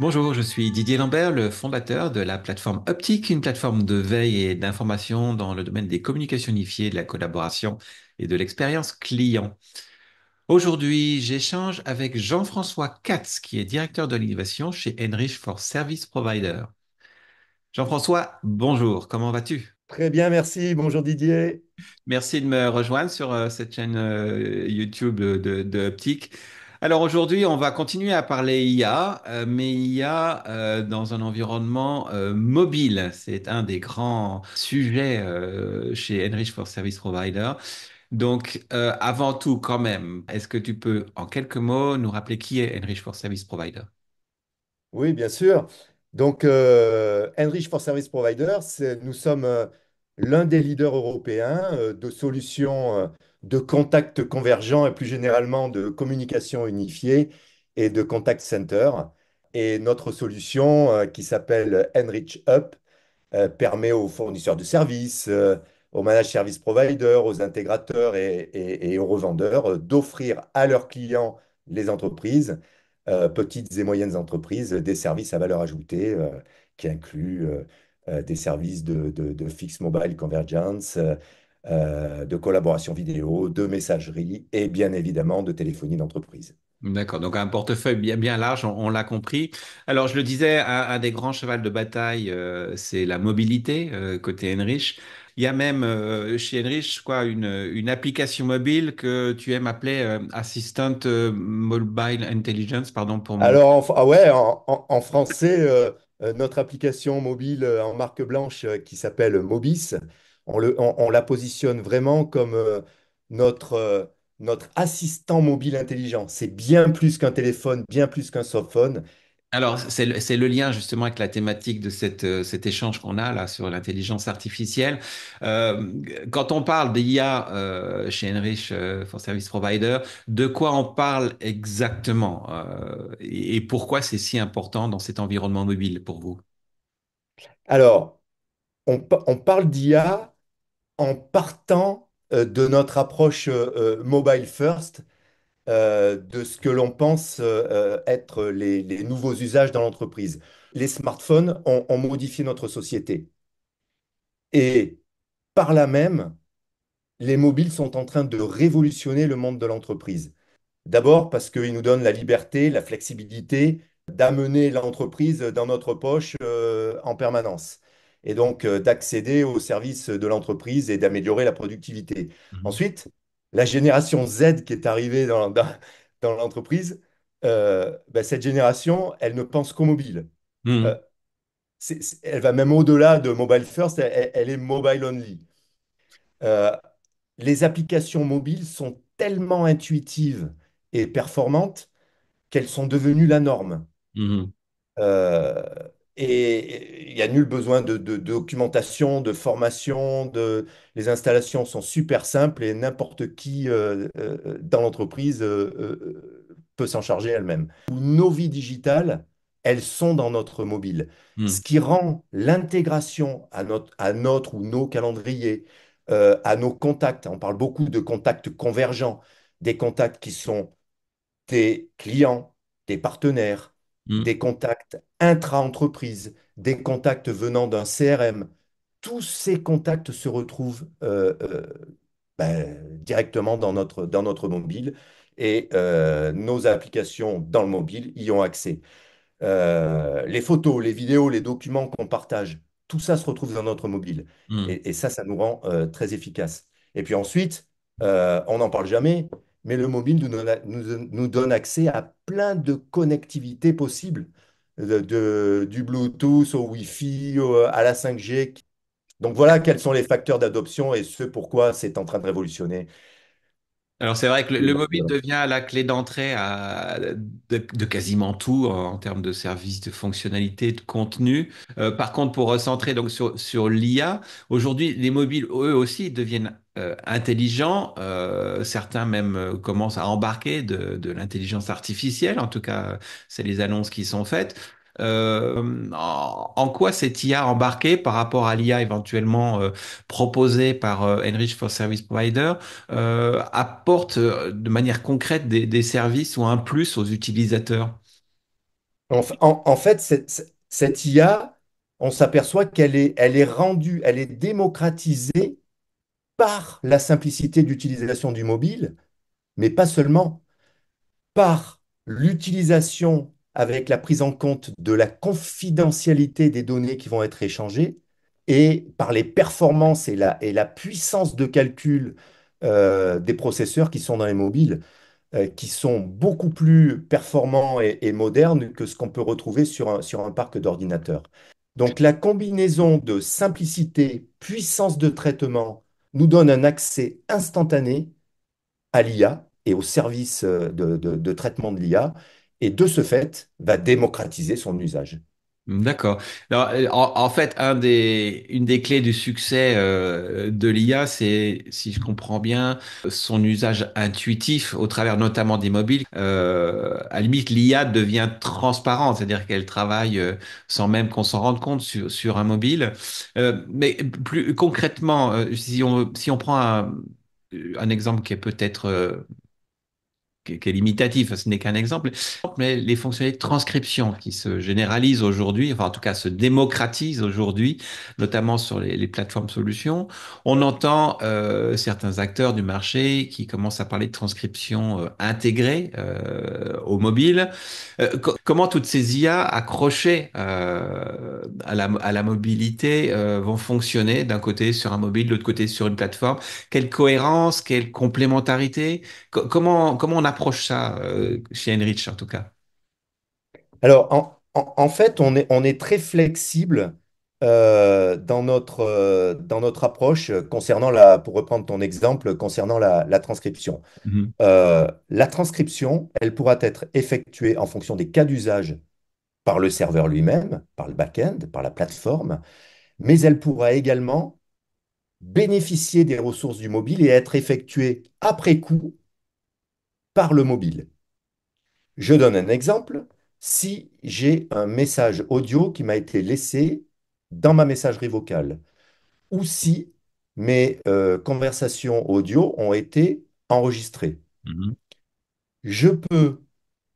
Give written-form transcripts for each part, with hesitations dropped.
Bonjour, je suis Didier Lambert, le fondateur de la plateforme Uptic, une plateforme de veille et d'information dans le domaine des communications unifiées, de la collaboration et de l'expérience client. Aujourd'hui, j'échange avec Jean-François Katz, qui est directeur de l'innovation chez Enrich for Service Provider. Jean-François, bonjour, comment vas-tu? Très bien, merci. Bonjour Didier. Merci de me rejoindre sur cette chaîne YouTube de Uptic. Alors aujourd'hui, on va continuer à parler IA, mais IA dans un environnement mobile. C'est un des grands sujets chez Enrich for Service Provider. Donc, avant tout, quand même, est-ce que tu peux, en quelques mots, nous rappeler qui est Enrich for Service Provider? Oui, bien sûr. Donc, Enrich for Service Provider, nous sommes l'un des leaders européens de solutions de contacts convergents et plus généralement de communication unifiée et de contact center. Et notre solution, qui s'appelle Enrich Up, permet aux fournisseurs de services, aux managed service providers, aux intégrateurs et aux revendeurs d'offrir à leurs clients, les entreprises, petites et moyennes entreprises, des services à valeur ajoutée qui incluent des services de fixed mobile convergence, de collaboration vidéo, de messagerie et bien évidemment de téléphonie d'entreprise. D'accord, donc un portefeuille bien large, on l'a compris. Alors je le disais, un des grands chevals de bataille, c'est la mobilité côté Enrich. Il y a même chez Enrich quoi, une application mobile que tu aimes appeler Assistant Mobile Intelligence, pardon pour mon... Alors, en français, notre application mobile en marque blanche qui s'appelle Mobis, on la positionne vraiment comme notre assistant mobile intelligent. C'est bien plus qu'un téléphone, bien plus qu'un softphone. Alors c'est le lien justement avec la thématique de cet échange qu'on a là sur l'intelligence artificielle. Euh, Quand on parle d'IA chez Enrich for Service Provider, de quoi on parle exactement et pourquoi c'est si important dans cet environnement mobile pour vous? Alors, on parle d'IA en partant de notre approche mobile first, de ce que l'on pense être les nouveaux usages dans l'entreprise. Les smartphones ont modifié notre société. Et par là même, les mobiles sont en train de révolutionner le monde de l'entreprise. D'abord parce qu'ils nous donnent la liberté, la flexibilité d'amener l'entreprise dans notre poche en permanence. Et donc d'accéder aux services de l'entreprise et d'améliorer la productivité. Mhm. Ensuite, la génération Z qui est arrivée dans l'entreprise, ben, cette génération, elle ne pense qu'au mobile. Euh, Mhm. Elle va même au-delà de mobile first, elle est mobile only. Euh, les applications mobiles sont tellement intuitives et performantes qu'elles sont devenues la norme. Mhm. Euh, et il n'y a nul besoin de documentation, de formation, les installations sont super simples et n'importe qui dans l'entreprise peut s'en charger elle-même. Nos vies digitales, elles sont dans notre mobile. Ce Mhm. qui rend l'intégration à notre ou nos calendriers, à nos contacts, on parle beaucoup de contacts convergents, des contacts qui sont des clients, des partenaires, Mhm. des contacts intra-entreprises, des contacts venant d'un CRM. Tous ces contacts se retrouvent directement dans notre mobile et nos applications dans le mobile y ont accès. Les photos, les vidéos, les documents qu'on partage, tout ça se retrouve dans notre mobile. Mhm. Et ça, ça nous rend très efficaces. Et puis ensuite, on n'en parle jamais, mais le mobile nous donne accès à plein de connectivités possibles, du Bluetooth au Wi-Fi, à la 5G. Donc voilà quels sont les facteurs d'adoption et ce pourquoi c'est en train de révolutionner Alors c'est vrai que le le monde de mobile devient la clé d'entrée de quasiment tout en termes de services, de fonctionnalités, de contenu. Par contre, pour recentrer donc sur l'IA, aujourd'hui les mobiles eux aussi deviennent intelligents. Certains même commencent à embarquer de l'intelligence artificielle. En tout cas, c'est les annonces qui sont faites. En quoi cette IA embarquée par rapport à l'IA éventuellement proposée par Enrich for Service Provider apporte de manière concrète des services ou un plus aux utilisateurs. En fait, cette IA, on s'aperçoit elle est rendue, elle est démocratisée par la simplicité d'utilisation du mobile, mais pas seulement, par l'utilisation avec la prise en compte de la confidentialité des données qui vont être échangées et par les performances et la puissance de calcul des processeurs qui sont dans les mobiles, qui sont beaucoup plus performants et modernes que ce qu'on peut retrouver sur un parc d'ordinateurs. Donc la combinaison de simplicité, puissance de traitement nous donne un accès instantané à l'IA et aux services de traitement de l'IA, et de ce fait, va démocratiser son usage. D'accord. Alors, en fait, une des clés du succès de l'IA, c'est, si je comprends bien, son usage intuitif au travers notamment des mobiles. À la limite, l'IA devient transparente, c'est-à-dire qu'elle travaille sans même qu'on s'en rende compte sur un mobile. Mais plus concrètement, si on prend un exemple qui est peut-être qui est limitatif, ce n'est qu'un exemple, mais les fonctionnalités de transcription qui se généralisent aujourd'hui, enfin en tout cas se démocratisent aujourd'hui, notamment sur les plateformes solutions. On entend certains acteurs du marché qui commencent à parler de transcription intégrée au mobile. Comment toutes ces IA accrochées à la mobilité vont fonctionner d'un côté sur un mobile, de l'autre côté sur une plateforme? Quelle cohérence, quelle complémentarité? Comment on approche ça chez Enrich en tout cas? Alors, en fait, on est très flexible dans notre approche concernant pour reprendre ton exemple, concernant la transcription. Mhm, La transcription, elle pourra être effectuée en fonction des cas d'usage par le serveur lui-même, par le back-end, par la plateforme, mais elle pourra également bénéficier des ressources du mobile et être effectuée après coup par le mobile. Je donne un exemple. Si j'ai un message audio qui m'a été laissé dans ma messagerie vocale, ou si mes conversations audio ont été enregistrées, mhm, je peux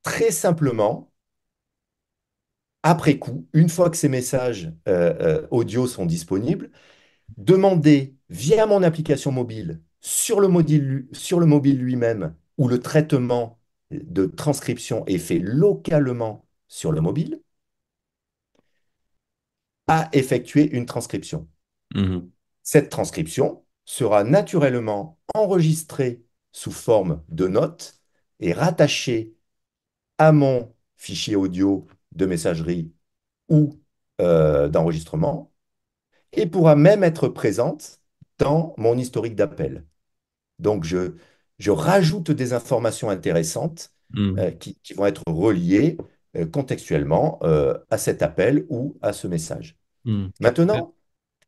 très simplement, après coup, une fois que ces messages audio sont disponibles, demander via mon application mobile sur le mobile lui-même, où le traitement de transcription est fait localement sur le mobile, à effectuer une transcription. mhm, Cette transcription sera naturellement enregistrée sous forme de notes et rattachée à mon fichier audio de messagerie ou d'enregistrement, et pourra même être présente dans mon historique d'appel. Donc, je rajoute des informations intéressantes mhm, qui vont être reliées contextuellement à cet appel ou à ce message. mhm. Maintenant,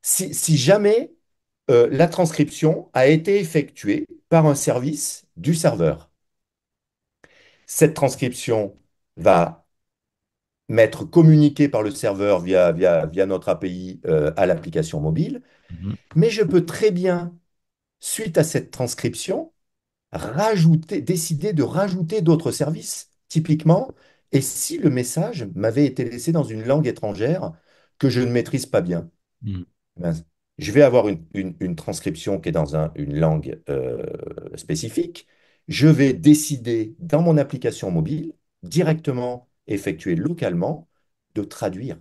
si jamais la transcription a été effectuée par un service du serveur, cette transcription va m'être communiquée par le serveur via notre API à l'application mobile, Mhm, mais je peux très bien, suite à cette transcription, décider de rajouter d'autres services, typiquement, et si le message m'avait été laissé dans une langue étrangère que je ne maîtrise pas bien, mhm, ben, je vais avoir une transcription qui est dans une langue spécifique. Je vais décider dans mon application mobile, directement effectuer localement, de traduire.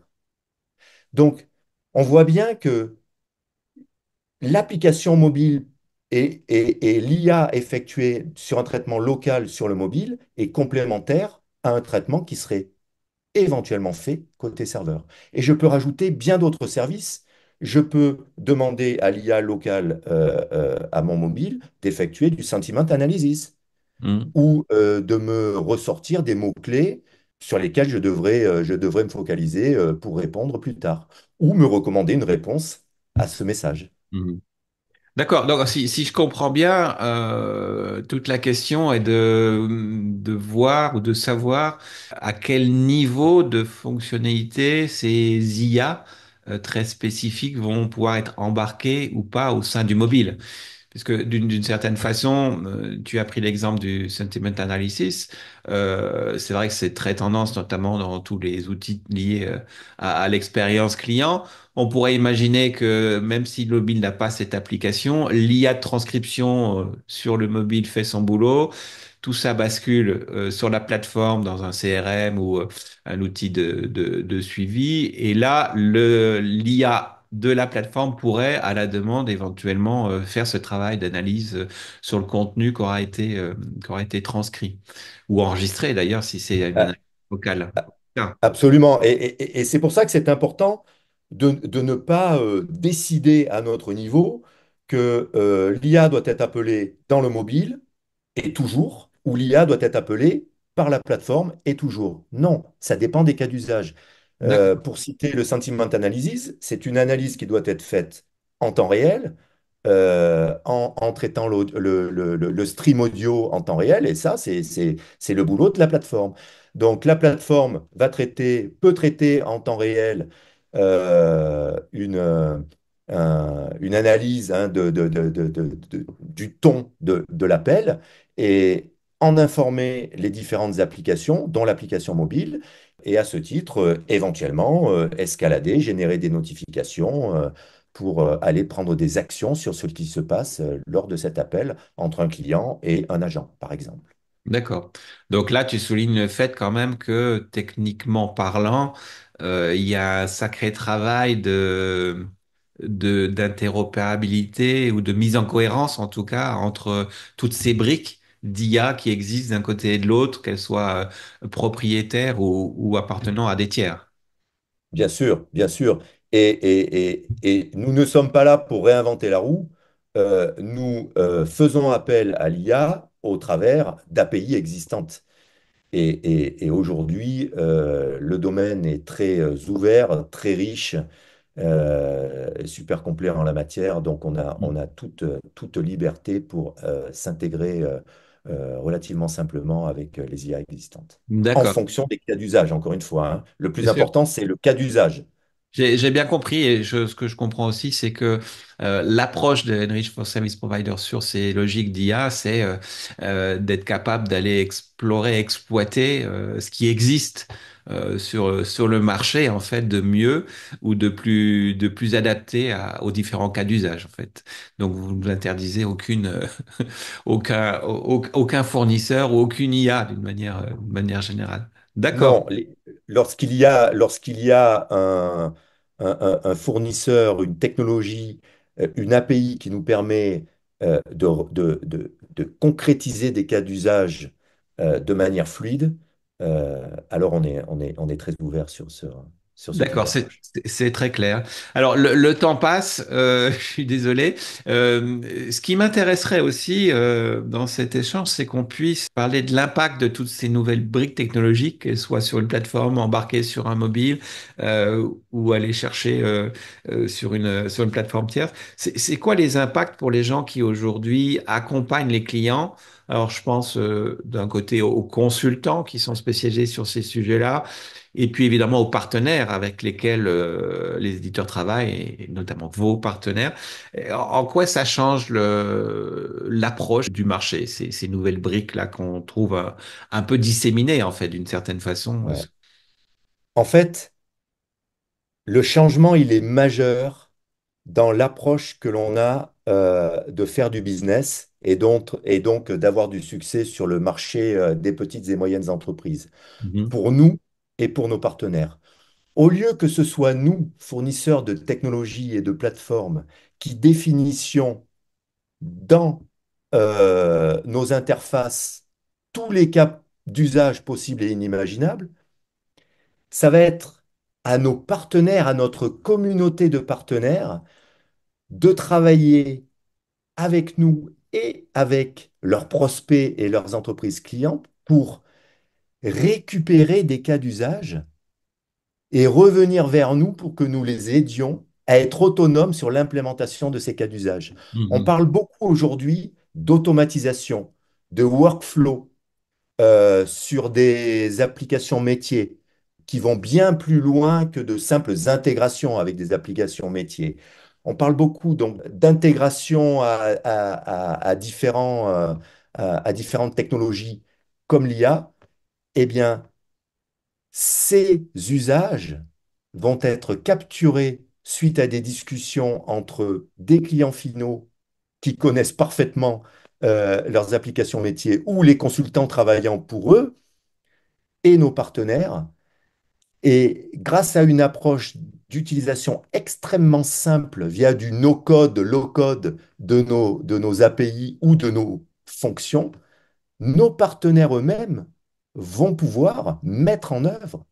Donc, on voit bien que l'application mobile et l'IA effectuée sur un traitement local sur le mobile est complémentaire à un traitement qui serait éventuellement fait côté serveur. Et je peux rajouter bien d'autres services. Je peux demander à l'IA locale à mon mobile d'effectuer du sentiment analysis mhm, ou de me ressortir des mots-clés sur lesquels je devrais me focaliser pour répondre plus tard, ou me recommander une réponse à ce message. mhm. D'accord. Donc, si je comprends bien, toute la question est de voir ou de savoir à quel niveau de fonctionnalité ces IA très spécifiques vont pouvoir être embarquées ou pas au sein du mobile. puisque d'une certaine façon, tu as pris l'exemple du sentiment analysis. C'est vrai que c'est très tendance, notamment dans tous les outils liés à l'expérience client. On pourrait imaginer que même si le mobile n'a pas cette application, l'IA de transcription sur le mobile fait son boulot. Tout ça bascule sur la plateforme dans un CRM ou un outil de suivi. Et là, l'IA de la plateforme pourrait, à la demande, éventuellement faire ce travail d'analyse sur le contenu qui aura été transcrit ou enregistré d'ailleurs si c'est une Euh, analyse vocale. Ah, Absolument. Et c'est pour ça que c'est important de ne pas décider à notre niveau que l'IA doit être appelée dans le mobile et toujours, ou l'IA doit être appelée par la plateforme et toujours. Non, ça dépend des cas d'usage. d'accord, Pour citer le sentiment analysis, c'est une analyse qui doit être faite en temps réel, en traitant le stream audio en temps réel, et ça, c'est le boulot de la plateforme. Donc la plateforme peut traiter en temps réel une analyse hein, du ton de l'appel et en informer les différentes applications, dont l'application mobile, et à ce titre, éventuellement, escalader, générer des notifications pour aller prendre des actions sur ce qui se passe lors de cet appel entre un client et un agent, par exemple. d'accord. Donc là, tu soulignes le fait quand même que techniquement parlant, il y a un sacré travail d'interopérabilité ou de mise en cohérence, en tout cas, entre toutes ces briques d'IA qui existent d'un côté et de l'autre, qu'elles soient propriétaires ou appartenant à des tiers. Bien sûr, bien sûr. Et nous ne sommes pas là pour réinventer la roue. Nous faisons appel à l'IA au travers d'API existantes. Et aujourd'hui, le domaine est très ouvert, très riche, super complet en la matière. Donc, on a toute liberté pour s'intégrer relativement simplement avec les IA existantes. En D'accord. fonction des cas d'usage, encore une fois, hein. Le plus Bien sûr. important, c'est le cas d'usage. J'ai bien compris et ce que je comprends aussi, c'est que l'approche de Enrich for Service Provider sur ces logiques d'IA, c'est d'être capable d'aller explorer, exploiter ce qui existe sur le marché en fait de mieux ou de plus adapté aux différents cas d'usage en fait. Donc vous ne interdisez aucun fournisseur ou aucune IA d'une manière générale. D'accord. Non, lorsqu'il y a un fournisseur, une technologie, une API qui nous permet de concrétiser des cas d'usage de manière fluide, alors on est très ouvert sur ce type D'accord, d'approche. c'est très clair. Alors le temps passe, je suis désolé. Ce qui m'intéresserait aussi dans cet échange, c'est qu'on puisse parler de l'impact de toutes ces nouvelles briques technologiques, qu'elles soient sur une plateforme, embarquées sur un mobile ou aller chercher sur une plateforme tierce. C'est quoi les impacts pour les gens qui aujourd'hui accompagnent les clients? Alors je pense d'un côté aux consultants qui sont spécialisés sur ces sujets-là et puis évidemment aux partenaires avec lesquels les éditeurs travaillent, et notamment vos partenaires. Et en quoi ça change l'approche du marché, ces nouvelles briques-là qu'on trouve un peu disséminées en fait d'une certaine façon. Ouais. En fait, le changement, il est majeur dans l'approche que l'on a de faire du business et donc d'avoir du succès sur le marché des petites et moyennes entreprises, Mhm. pour nous et pour nos partenaires. Au lieu que ce soit nous, fournisseurs de technologies et de plateformes, qui définissions dans nos interfaces tous les cas d'usage possibles et inimaginables, ça va être à nos partenaires, à notre communauté de partenaires, de travailler avec nous et avec leurs prospects et leurs entreprises clientes pour récupérer des cas d'usage et revenir vers nous pour que nous les aidions à être autonomes sur l'implémentation de ces cas d'usage. On Mhm. parle beaucoup aujourd'hui d'automatisation, de workflow sur des applications métiers qui vont bien plus loin que de simples intégrations avec des applications métiers. on parle beaucoup donc d'intégration à à différentes technologies comme l'IA. Eh bien, ces usages vont être capturés suite à des discussions entre des clients finaux qui connaissent parfaitement leurs applications métiers ou les consultants travaillant pour eux et nos partenaires. Et grâce à une approche d'utilisation extrêmement simple via du no-code, low-code de nos API ou de nos fonctions, nos partenaires eux-mêmes vont pouvoir mettre en œuvre,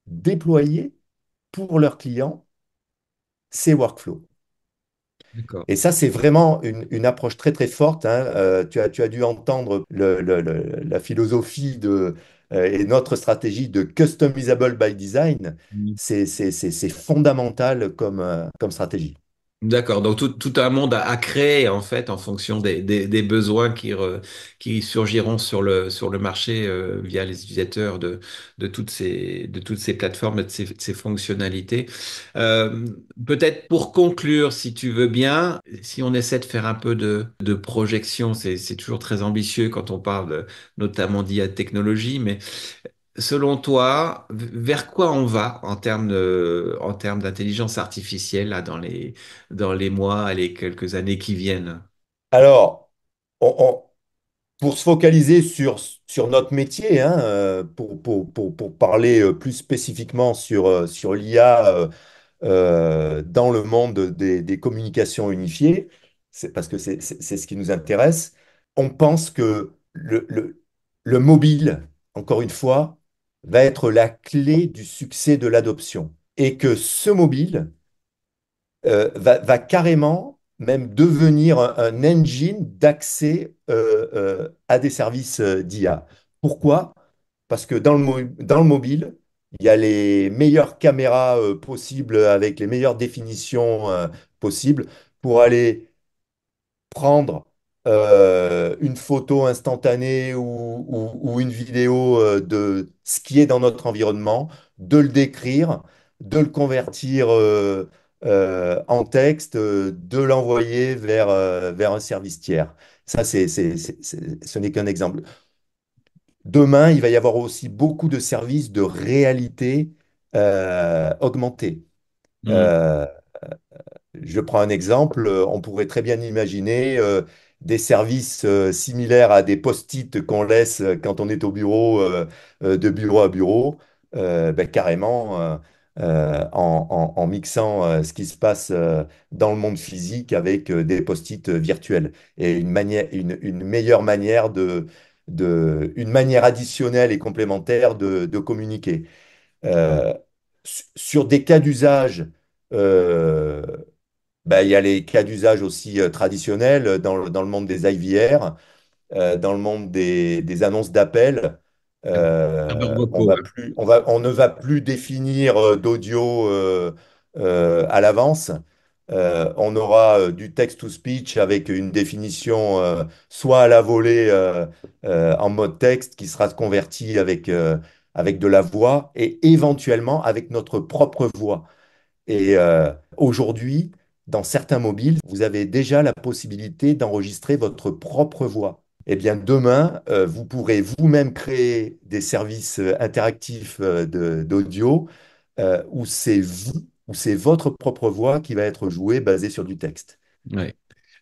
déployer pour leurs clients ces workflows. D'accord. Et ça, c'est vraiment une approche très très forte, hein. Tu as dû entendre la philosophie et notre stratégie de customizable by design. C'est fondamental comme stratégie. D'accord, donc tout un monde à créer en fait en fonction des besoins qui surgiront sur le marché via les utilisateurs de toutes ces plateformes et de ces fonctionnalités. Euh, Peut-être pour conclure, si tu veux bien, si on essaie de faire un peu de projection, c'est toujours très ambitieux quand on parle notamment d'IA technologie, mais selon toi, vers quoi on va en termes d'intelligence artificielle là, dans les mois, les quelques années qui viennent? Alors, on- on- pour se focaliser sur notre métier, hein, pour parler plus spécifiquement sur l'IA dans le monde des communications unifiées, c'est parce que c'est ce qui nous intéresse. On pense que le mobile, encore une fois, va être la clé du succès de l'adoption et que ce mobile va carrément même devenir un engine d'accès à des services d'IA. Pourquoi? Parce que dans le mobile, il y a les meilleures caméras possibles avec les meilleures définitions possibles pour aller prendre une photo instantanée ou une vidéo de ce qui est dans notre environnement, de le décrire, de le convertir en texte, de l'envoyer vers un service tiers. Ça, ce n'est qu'un exemple. Demain, il va y avoir aussi beaucoup de services de réalité augmentée. Hmm. Euh, je prends un exemple, on pourrait très bien imaginer des services similaires à des post-it qu'on laisse quand on est au bureau, de bureau à bureau, ben, carrément en mixant ce qui se passe dans le monde physique avec des post-it virtuels. Et une meilleure manière une manière additionnelle et complémentaire de communiquer. Euh, sur des cas d'usage, euh, bah, il y a les cas d'usage aussi traditionnels dans le monde des IVR, dans le monde des annonces d'appel. Serveurs vocaux, ouais. On ne va plus définir d'audio à l'avance. On aura du text-to-speech avec une définition soit à la volée en mode texte qui sera converti avec de la voix et éventuellement avec notre propre voix. Et aujourd'hui, dans certains mobiles, vous avez déjà la possibilité d'enregistrer votre propre voix. Eh bien, demain, vous pourrez vous-même créer des services interactifs d'audio où c'est votre propre voix qui va être jouée basée sur du texte. Ouais.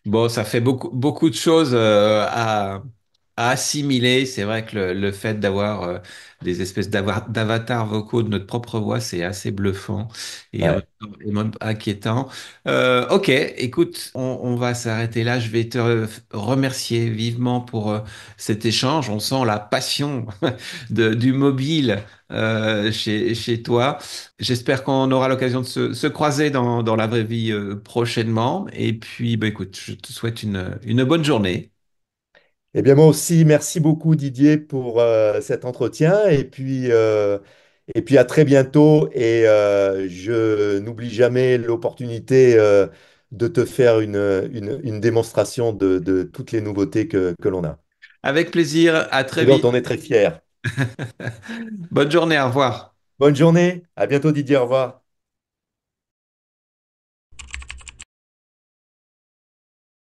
Bon, ça fait beaucoup de choses à assimiler. C'est vrai que le fait d'avoir des espèces d'avatars vocaux de notre propre voix, c'est assez bluffant Ouais. et même inquiétant. Ok, écoute, on va s'arrêter là. Je vais te remercier vivement pour cet échange. On sent la passion du mobile chez toi. J'espère qu'on aura l'occasion de se croiser dans la vraie vie prochainement. Et puis, bah, écoute, je te souhaite une bonne journée. Eh bien, moi aussi, merci beaucoup Didier pour cet entretien et puis à très bientôt et je n'oublie jamais l'opportunité de te faire une démonstration de toutes les nouveautés que l'on a Avec plaisir, à très et dont vite. on est très fier. Bonne journée, au revoir. Bonne journée, à bientôt Didier, au revoir.